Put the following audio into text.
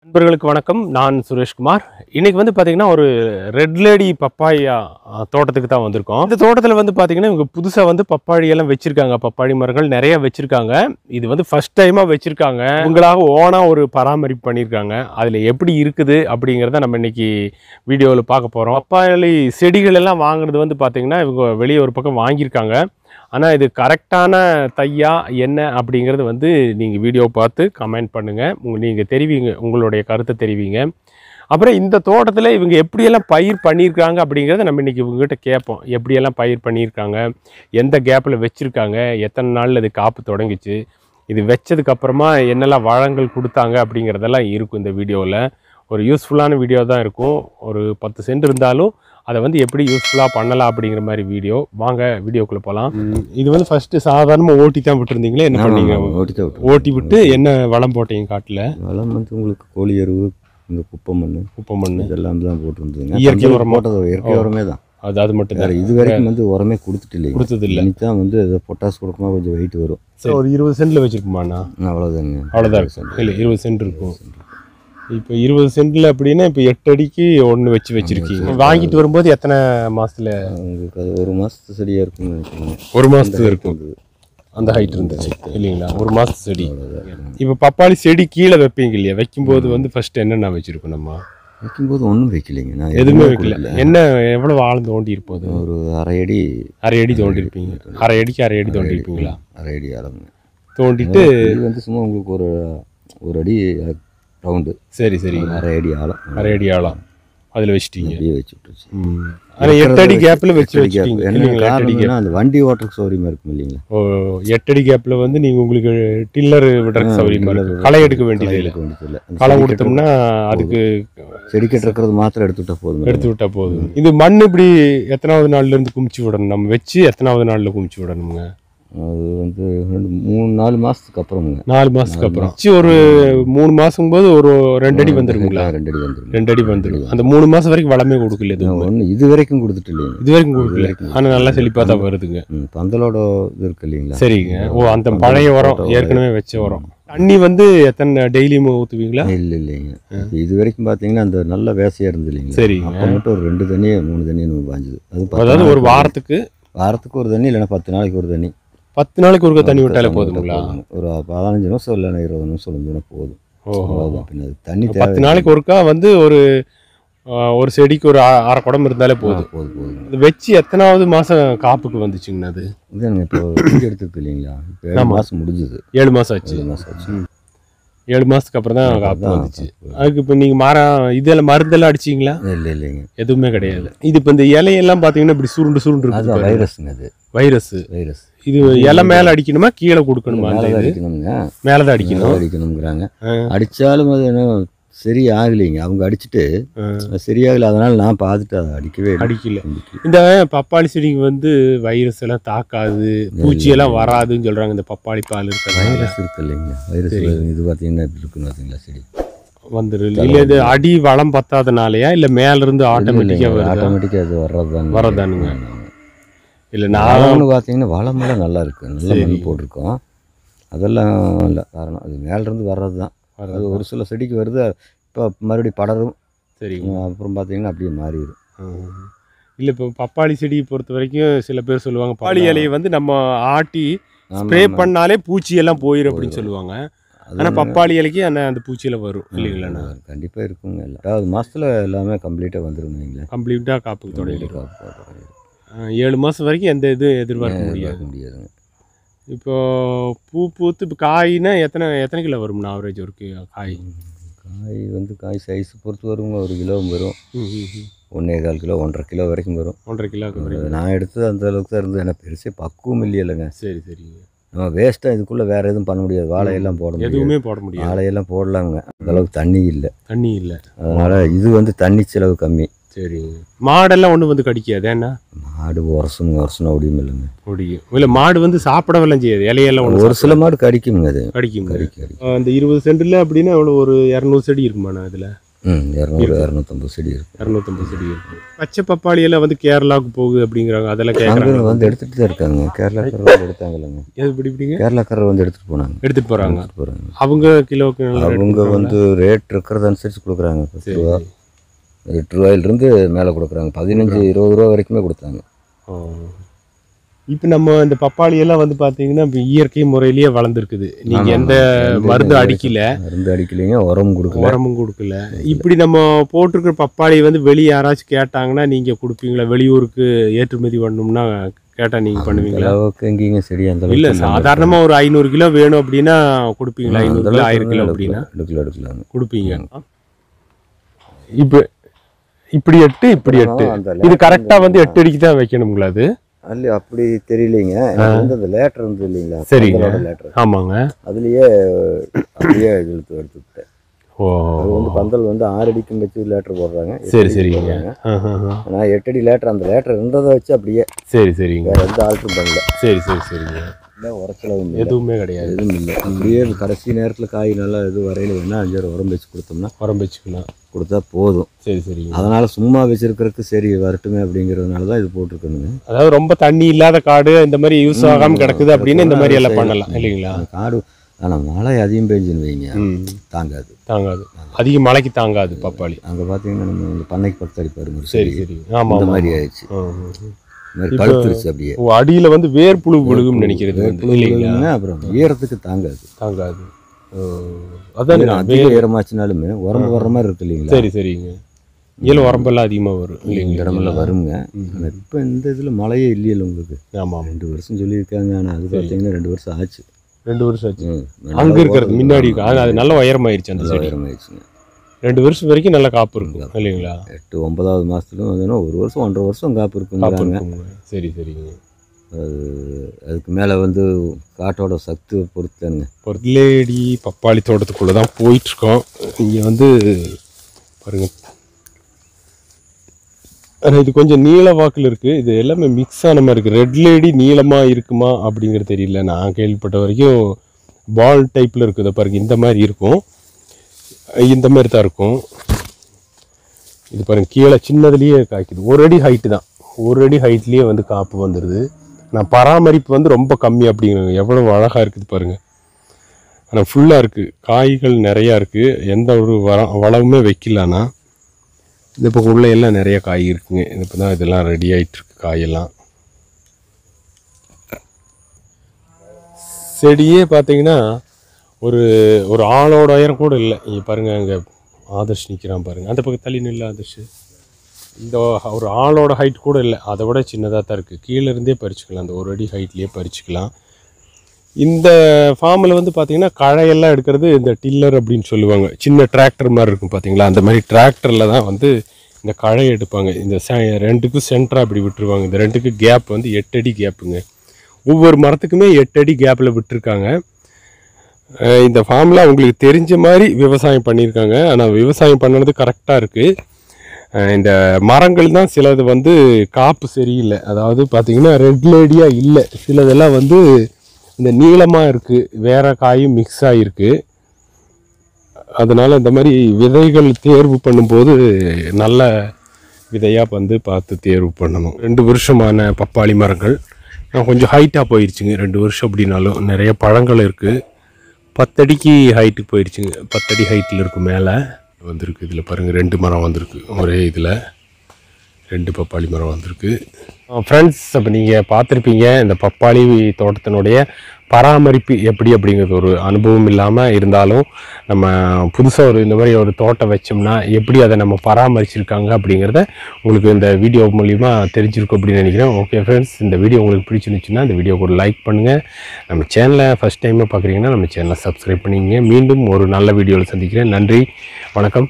நண்பர்களுக்கு வணக்கம். நான் சுரேஷ்குமார். இன்னைக்கு வந்து பார்த்தீங்கன்னா ஒரு ரெட் லேடி பப்பாயா தோட்டத்துக்கு தான் வந்திருக்கோம். இந்த தோட்டத்தில் வந்து பார்த்தீங்கன்னா இவங்க புதுசாக வந்து பப்பாளி எல்லாம் வச்சிருக்காங்க. பப்பாளி மரங்கள் நிறைய வச்சிருக்காங்க. இது வந்து ஃபர்ஸ்ட் டைமாக வச்சிருக்காங்க. இவங்களாக ஓனாக ஒரு பராமரிப்பு பண்ணியிருக்காங்க. அதில் எப்படி இருக்குது அப்படிங்கிறத நம்ம இன்னைக்கு வீடியோவில் பார்க்க போகிறோம். பப்பாளி செடிகள் எல்லாம் வாங்குறது வந்து பார்த்தீங்கன்னா இவங்க வெளியே ஒரு பக்கம் வாங்கியிருக்காங்க. ஆனால் இது கரெக்டான தையா என்ன அப்படிங்கிறது வந்து நீங்கள் வீடியோ பார்த்து கமெண்ட் பண்ணுங்கள். நீங்கள் தெரிவிங்க, உங்களுடைய கருத்தை தெரிவிங்க. அப்புறம் இந்த தோட்டத்தில் இவங்க எப்படியெல்லாம் பயிர் பண்ணியிருக்காங்க அப்படிங்கிறத நம்ம இன்றைக்கி இவங்ககிட்ட கேட்போம். எப்படியெல்லாம் பயிர் பண்ணியிருக்காங்க, எந்த கேப்பில் வச்சுருக்காங்க, எத்தனை நாளில் இது காப்பு தொடங்கிச்சு, இது வச்சதுக்கப்புறமா என்னெல்லாம் வளங்கள் கொடுத்தாங்க அப்படிங்கிறதெல்லாம் இருக்கும் இந்த வீடியோவில். ஒரு யூஸ்ஃபுல்லான வீடியோ தான் இருக்கும். ஒரு 10 சென்ட் இருந்தாலும் அதை வந்து எப்படி யூஸ்ஃபுல்லாக பண்ணலாம் அப்படிங்கிற மாதிரி வீடியோ. வாங்க வீடியோக்குள்ளே போகலாம். இது வந்து ஃபஸ்ட்டு சாதாரணமாக ஓட்டி தான் விட்டுருந்தீங்களே, என்ன பண்ணீங்க? ஓட்டி விட்டு என்ன வளம் போட்டீங்க காட்டில்? வளம் வந்து உங்களுக்கு கோழி எருவு, இந்த குப்பை மண் இதெல்லாம் தான் போட்டுருந்துங்க. இயற்கை உரம் போட்டது இயற்கை உரமே தான். அது மட்டும் தான். இது வரைக்கும் வந்து உரமே கொடுத்துட்டு இல்லை. தான் வந்து பொட்டாஸ் கொடுக்குமா கொஞ்சம் வெயிட் வரும். சரி, ஒரு 20 சென்டில் வச்சுருக்குமாண்ணா? அவ்வளோதாங்க. அவ்வளோதான் இல்லை, 20 சென்ட் இருக்கும். இப்போ 20 சென்டில் அப்படின்னா இப்போ 8 அடிக்கு ஒன்று வச்சுருக்கீங்க. வாங்கிட்டு வரும்போது எத்தனை மாதத்தில்? உங்களுக்கு அது 1 மாதத்து செடியாக இருக்கும்னு நினைக்கிறீங்க. 1 மாதத்துக்கு இருக்கும். அந்த ஹைட் இருந்துச்சு இல்லைங்களா? 1 மாதத்து செடி. இப்போ பப்பாளி செடி கீழே வைப்பீங்க இல்லையா? வைக்கும்போது வந்து ஃபர்ஸ்ட் என்னென்ன வச்சுருக்கோம்? நம்ம வைக்கும்போது ஒன்றும் வைக்கலைங்க. நான் எதுவுமே வைக்கல. என்ன எவ்வளோ ஆழம் தோண்டி இருப்போது? ஒரு அரை அடி தோண்டி இருப்பீங்க. அரை அடி தோண்டி இருப்பீங்களா? அரை அடி ஆழங்க தோண்டிட்டு வந்து சும்மா உங்களுக்கு ஒரு அடி ரவுண்டு. சரி அரை அடி ஆழம் அதில் வச்சுட்டீங்க. வச்சு விட்டுருச்சு. ஆனால் 8 அடி கேப்பில் வச்சுட்டீங்க. அந்த வண்டி ஓட்டுறதுக்கு சௌரியமாக இருக்கும் இல்லைங்களா? 8 அடி கேப்பில் வந்து நீங்கள் உங்களுக்கு டில்லர் விடுறதுக்கு சௌரியமாக இருக்கும். களை எடுக்க வேண்டியது இல்லை. களை கொடுத்தோம்னா அதுக்கு செடி கட்டுறது மாத்திரம் எடுத்து விட்டா போதும். இது மண் இப்படி எத்தனாவது நாள்லேருந்து குமிச்சு விடணும்? நம்ம வச்சு எத்தனாவது நாளில் குமிச்சு விடணுங்க? அது வந்து 3-4 மாதத்துக்கு அப்புறமுங்க. 4 மாதத்துக்கு அப்புறம் ஒரு 3 மாதம் போது ஒரு 2 அடி வந்துருங்களா? 2 அடி வந்துடும். அந்த 3 மாதம் வரைக்கும் வளமே கொடுக்கல. இது வரைக்கும் கொடுத்துட்டு இல்லைங்க. இது வரைக்கும் கொடுக்கல. ஆனால் நல்லா செழிப்பாக தான் வருதுங்க. பந்தலோட இது இருக்கு இல்லைங்களா? சரிங்க. அந்த பழைய உரம் ஏற்கனவே வச்ச உரம். தண்ணி வந்து எத்தனை டெய்லியும் ஊற்றுவீங்களா? இல்லைங்க. இது வரைக்கும் பார்த்தீங்கன்னா அந்த நல்ல வேசையாக இருந்து இல்லைங்களா? சரிங்க. அப்போ மட்டும் ஒரு 2 தண்ணி 3 தண்ணி பாஞ்சுது. அதாவது ஒரு வாரத்துக்கு ஒரு தண்ணி, இல்லைன்னா 10 நாளைக்கு ஒரு தண்ணி. 10 நாளைக்கு ஒரு தண்ணி விட்டாலே போதுங்களா? ஒரு 15 நிமிஷம் இல்லைன்னா 20 நிமிஷம் விழுந்துன்னா போதும். தண்ணி 10 நாளைக்கு ஒருக்கா வந்து ஒரு செடிக்கு ஒரு அரை குடம் இருந்தாலே போதும். அது வச்சு எத்தனாவது மாதம் காப்புக்கு வந்துச்சுங்கண்ணா? அது இதுங்க இப்போ எடுத்துருக்கு இல்லைங்களா? இப்போ 7 மாதம் முடிஞ்சுது. 7 மாதம் ஆச்சு. 7 மாதத்துக்கு அப்புறம் தான் காப்பு வந்துச்சு. அதுக்கு இப்போ நீங்கள் இதெல்லாம் மருந்தெல்லாம் அடிச்சிங்களா? இல்லைங்க, எதுவுமே கிடையாது. இது இப்போ இந்த இலையெல்லாம் பார்த்தீங்கன்னா இப்படி சுருண்டு இருக்குது. வைரஸுங்க. அது வைரஸ். இது இலை மேலே அடிக்கணுமா கீழே கொடுக்கணுமா? மேலே தான் அடிக்கணுங்கிறாங்க. அடித்தாலும் அது என்ன சரி ஆகலைங்க. அவங்க அடிச்சுட்டு சரியாகலை. அதனால நான் பார்த்துட்டு அதை அடிக்கல. இந்த பப்பாளி செடிக்கு வந்து வைரஸ் எல்லாம் தாக்காது, பூச்சியெல்லாம் வராதுன்னு சொல்கிறாங்க. இந்த பப்பாளி பால் இருக்க வைரஸ் இருக்கு இல்லைங்க. வைரஸ் இது பார்த்தீங்கன்னா எப்படி இருக்குன்னு பார்த்தீங்களா? செடி வந்துடும் இல்லை? இது அடி வளம் பத்தாதனாலயா இல்லை மேலேருந்து ஆட்டோமேட்டிக்காக அது வர்றதானுங்க? இல்லை நான் பார்த்தீங்கன்னா வளமெல்லாம் நல்லா இருக்குது. நல்ல மண் போட்டிருக்கோம். அதெல்லாம் இல்லை காரணம் அது மேலேருந்து வர்றது தான். அது ஒரு சில செடிக்கு வருது, இப்போ மறுபடியும் படரும். சரிங்க. அப்புறம் பார்த்தீங்கன்னா அப்படியே மாறிடும். இல்லை இப்போ பப்பாளி செடியை பொறுத்த வரைக்கும் சில பேர் சொல்லுவாங்க பப்பாளி இலையை வந்து நம்ம ஆட்டி ஸ்ப்ரே பண்ணாலே பூச்சியெல்லாம் போயிடும் அப்படின்னு சொல்லுவாங்க. ஆனால் பப்பாளி இலைக்கு அந்த பூச்சியெல்லாம் வரும் இல்லைங்களா? கண்டிப்பாக இருக்குங்க. 8வது மாதத்தில் எல்லாமே கம்ப்ளீட்டாக வந்துடும். கம்ப்ளீட்டாக காப்புக்கு தொடங்கிடும். 7 மாதம் வரைக்கும் எந்த இதுவும் எதிர்பார்க்க முடியாதுங்க. இப்போ பூத்து இப்போ காய்னா எத்தனை கிலோ வரும்னா ஆவரேஜ் ஒரு காய்? காய் சைஸ் பொறுத்து வருங்க. 1 கிலோ வரும், 1.25 கிலோ, 1.5 கிலோ வரைக்கும் வரும். 1.5 கிலோ நான் எடுத்தது அந்த அளவுக்கு தான் இருந்தது. எனக்கு பெருசே பக்குவம் இல்லைங்க. சரிங்க. நம்ம வேஸ்ட்டாக இதுக்குள்ளே வேறு எதுவும் பண்ண முடியாது. வாழையெல்லாம் எதுவுமே போட முடியாது. வாழையெல்லாம் போடலாங்க. அந்த அளவுக்கு தண்ணி இல்லை. அதனால் இது வந்து தண்ணி செலவு கம்மி. சரி. மாடெல்லாம் ஒன்று வந்து கடிக்காது? ஏன்னா மாடு உரசணும் ஒடியும் இல்லைங்க. ஒடியும் இல்லை. மாடு வந்து சாப்பிடவெல்லாம் செய்யாது. இலையெல்லாம் ஒரு சில மாடு கடிக்குங்க. அது கடிக்கும். அந்த 20 சென்டில் அப்படின்னா எவ்வளோ ஒரு 200 செடி இருக்குமாண்ணா? அதில் 200-250 செடி இருக்குது. 250 செடி இருக்குது. பச்சை பப்பாளி எல்லாம் வந்து கேரளாவுக்கு போகுது அப்படிங்கிறாங்க, அதெல்லாம் அங்கே கேட்குறாங்க. வந்து எடுத்துகிட்டு தான் இருக்காங்க. கேரளாக்காரர் வந்து எடுத்தாங்கல்லங்க, எது இப்படிங்க கேரளாக்காரர் வந்து எடுத்துகிட்டு போனாங்க. எடுத்துகிட்டு போகிறாங்க. அவங்க கிலோவுக்கு அவங்க வந்து ரேட் இருக்கிறத அனுசரித்து கொடுக்குறாங்க. 10 ரூபா 8 ரூபாயிலிருந்து மேலே கொடுக்குறாங்க. 15-20 ரூபா வரைக்குமே கொடுத்தாங்க. இப்போ நம்ம இந்த பப்பாளி எல்லாம் வந்து பார்த்தீங்கன்னா இப்போ இயற்கை முறையிலேயே வளர்ந்துருக்குது. நீங்கள் எந்த மருந்து அடிக்கலைங்க, உரமும் கொடுக்கல. இப்படி நம்ம போட்டிருக்கிற பப்பாளி வந்து வெளியே யாராச்சும் கேட்டாங்கன்னா நீங்கள் கொடுப்பீங்களா? வெளியூருக்கு ஏற்றுமதி பண்ணணும்னா கேட்டால் நீங்கள் பண்ணுவீங்களா? அளவுக்கு எங்கேயும் செடி அந்த இல்லை, சாதாரணமாக ஒரு 500 கிலோ வேணும் அப்படின்னா கொடுப்பீங்களா? 500 கிலோ 1000 கிலோ அப்படின்னா எடுக்கலாம் கொடுப்பீங்க. இப்போ இப்படி 8 இப்படி 8 இது கரெக்டாக வந்து 8 அடிக்கு தான் வைக்கணுங்களா? அது அல்ல அப்படி தெரியலைங்க. வந்து அந்த லேட்டர் வந்து இல்லைங்களா? சரிங்க, லேட்டர். ஆமாங்க. அதுலேயே அப்படியே எடுத்துக்கிட்டேன். அது வந்து பந்தல் வந்து 6 அடிக்கும் வச்சு லேட்டர் போடுறாங்க. சரிங்க. நான் 8 அடி லேட்டர், அந்த லேட்டர் இருந்ததை வச்சு அப்படியே. சரிங்க. வேறு எந்த ஆல்ட்ரும் பண்ணல. சரிங்க. இல்லை உரச்சலவும் எதுவுமே கிடையாது. எதுவும் இல்லை. அப்படியே கடைசி நேரத்தில் காய் நல்லா இது வரையில் வேணால் 5 உரம் வச்சு கொடுத்தோம்னா வச்சுக்கலாம், கொடுத்தா போதும். சரிங்க. அதனால் சும்மா வச்சிருக்கிறதுக்கு சரி வரட்டுமே அப்படிங்கிறதுனால தான் இது போட்டிருக்கணுங்க. அதாவது ரொம்ப தண்ணி இல்லாத காடு இந்த மாதிரி யூஸ் ஆகாமல் கிடக்குது அப்படின்னு இந்த மாதிரி எல்லாம் பண்ணலாம் இல்லைங்களா? காடு ஆனால் மழை அதிகம் பெஞ்சுன்னு வைங்க, தாங்காது. அதிக மழைக்கு தாங்காது பப்பாளி. அங்கே பார்த்தீங்கன்னா நம்ம இந்த பண்ணைக்கு பக்கத்து அடிப்பாருங்க. சரி. ஆமாம், இந்த மாதிரி ஆயிடுச்சு. பழுத்துருச்சு அப்படியே. அடியில் வந்து வேர்ப்புழு விழுகும் நினைக்கிறது. அப்புறம் ஈரத்துக்கு தாங்காது. அதான் அதிக ஈரமாச்சுனாலுமே உரம்பு வர்ற மாதிரி இருக்கு இல்லைங்களா? சரிங்க. இதில் உரம்பெல்லாம் அதிகமாக வரும் இல்லைங்க? இடமெல்லாம் வருங்க. இப்போ இந்த இதில் மழையே இல்லையில உங்களுக்கு. ஆமாம், 2 வருஷம் சொல்லியிருக்காங்க. ஆனால் அது பார்த்தீங்கன்னா 2 வருஷம் ஆச்சு. 2 வருஷம் ஆச்சு. அங்கே இருக்கிறது முன்னாடி அது நல்ல உயரமாயிருச்சு. அந்த உயரமாயிருச்சுங்க. 2 வருஷம் வரைக்கும் நல்ல காப்பு இருக்கும் இல்லைங்களா? 8-9வது மாதத்துலையும் வந்தோன்னா 1 வருஷம் 1.5 வருஷம் காப்பு இருக்குங்க. சரிங்க. அதுக்கு மேலே வந்து காட்டோட சத்து பொறுத்தானுங்க. ரெட்லேடி பப்பாளி தோட்டத்துக்குள்ளே தான் போயிட்டுருக்கோம். இங்கே வந்து பாருங்கள், ஆனால் இது கொஞ்சம் நீள வாக்கில் இருக்குது. இது எல்லாமே மிக்ஸ் ஆன மாதிரி இருக்குது. ரெட்லேடி நீளமாக இருக்குமா அப்படிங்கிறது தெரியல. நான் கேள்விப்பட்ட வரைக்கும் பால் டைப்பில் இருக்குது. பாருங்கள், இந்த மாதிரி இருக்கும், இந்த மாதிரி தான் இருக்கும். இது பாருங்கள், கீழே சின்னதுலேயே காய்க்குது. 1 அடி ஹைட்டு தான். 1 அடி ஹைட்லேயே வந்து காப்பு வந்துடுது. நான் பராமரிப்பு வந்து ரொம்ப கம்மி அப்படிங்கிறாங்க. எவ்வளோ அழகாக இருக்குது பாருங்கள். ஆனால் ஃபுல்லாக இருக்குது, காய்கள் நிறையா இருக்குது. எந்த ஒரு வளவுமே வைக்கலான்னா இந்த பக்கம் உள்ள எல்லாம் நிறைய காய் இருக்குங்க. இப்போ தான் இதெல்லாம் ரெடி ஆகிட்டுருக்கு காயெல்லாம். செடியே பார்த்தீங்கன்னா ஒரு ஆளோட உயரம் கூட இல்லை. இங்கே பாருங்கள், அங்கே ஆதர்ஷ் நிற்கிறான் பாருங்கள். அந்த பக்கம் தள்ளி நில்ல ஆதர்ஷ். இந்த ஒரு ஆளோட ஹைட் கூட இல்லை, அதை விட சின்னதாக தான் இருக்குது. கீழேருந்தே பறிச்சுக்கலாம், அந்த 1 அடி ஹைட்லேயே பறிச்சுக்கலாம். இந்த ஃபார்மில் வந்து பார்த்திங்கன்னா களையெல்லாம் எடுக்கிறது இந்த டில்லர் அப்படின்னு சொல்லுவாங்க. சின்ன டிராக்டர் மாதிரி இருக்கும் பார்த்தீங்களா, அந்த மாதிரி டிராக்டரில் தான் வந்து இந்த களை எடுப்பாங்க. இந்த 2க்கும் சென்டராக அப்படி விட்டுருவாங்க. இந்த 2க்கு கேப் வந்து 8 அடி கேப்புங்க. ஒவ்வொரு மரத்துக்குமே 8 அடி கேப்பில் விட்டுருக்காங்க. இந்த ஃபார்மில் அவங்களுக்கு தெரிஞ்ச மாதிரி விவசாயம் பண்ணியிருக்காங்க. ஆனால் விவசாயம் பண்ணது கரெக்டாக இருக்குது. இந்த மரங்கள் தான் சிலது வந்து காப்பு சரியில்லை. அதாவது பார்த்திங்கன்னா ரெட்லேடியாக இல்லை. சிலதெல்லாம் வந்து இந்த நீளமாக இருக்குது, வேறு காயும் மிக்ஸ் ஆகிருக்கு. அதனால் இந்த மாதிரி விதைகள் தேர்வு பண்ணும்போது நல்ல விதையாக வந்து பார்த்து தேர்வு பண்ணணும். 2 வருஷமான பப்பாளி மரங்கள் கொஞ்சம் ஹைட்டாக போயிடுச்சுங்க. 2 வருஷம் அப்படின்னாலும் நிறைய பழங்கள் இருக்குது. 10 அடிக்கு ஹைட்டுக்கு போயிடுச்சுங்க. 10 அடி ஹைட்டில் இருக்குது, மேலே வந்திருக்கு. இதில் பாருங்கள், 2 மரம் வந்திருக்கு. ஒரே இதில் 2 பப்பாளி மரம் வந்திருக்கு. ஃப்ரெண்ட்ஸ், அப்போ நீங்கள் பார்த்துருப்பீங்க இந்த பப்பாளி தோட்டத்தினுடைய பராமரிப்பு எப்படி அப்படிங்கிறது. ஒரு அனுபவம் இல்லாமல் இருந்தாலும் நம்ம புதுசாக இந்த மாதிரி ஒரு தோட்டம் வச்சோம்னா எப்படி அதை நம்ம பராமரிச்சிருக்காங்க அப்படிங்கிறத உங்களுக்கு இந்த வீடியோ மூலிமா தெரிஞ்சிருக்கும் அப்படின்னு நினைக்கிறேன். ஓகே ஃப்ரெண்ட்ஸ், இந்த வீடியோ உங்களுக்கு பிடிச்சிருந்துச்சுன்னா இந்த வீடியோக்கு ஒரு லைக் பண்ணுங்கள். நம்ம சேனலை ஃபஸ்ட் டைமாக பார்க்குறீங்கன்னா நம்ம சேனலை சப்ஸ்கிரைப் பண்ணிங்க. மீண்டும் ஒரு நல்ல வீடியோவில் சந்திக்கிறேன். நன்றி, வணக்கம்.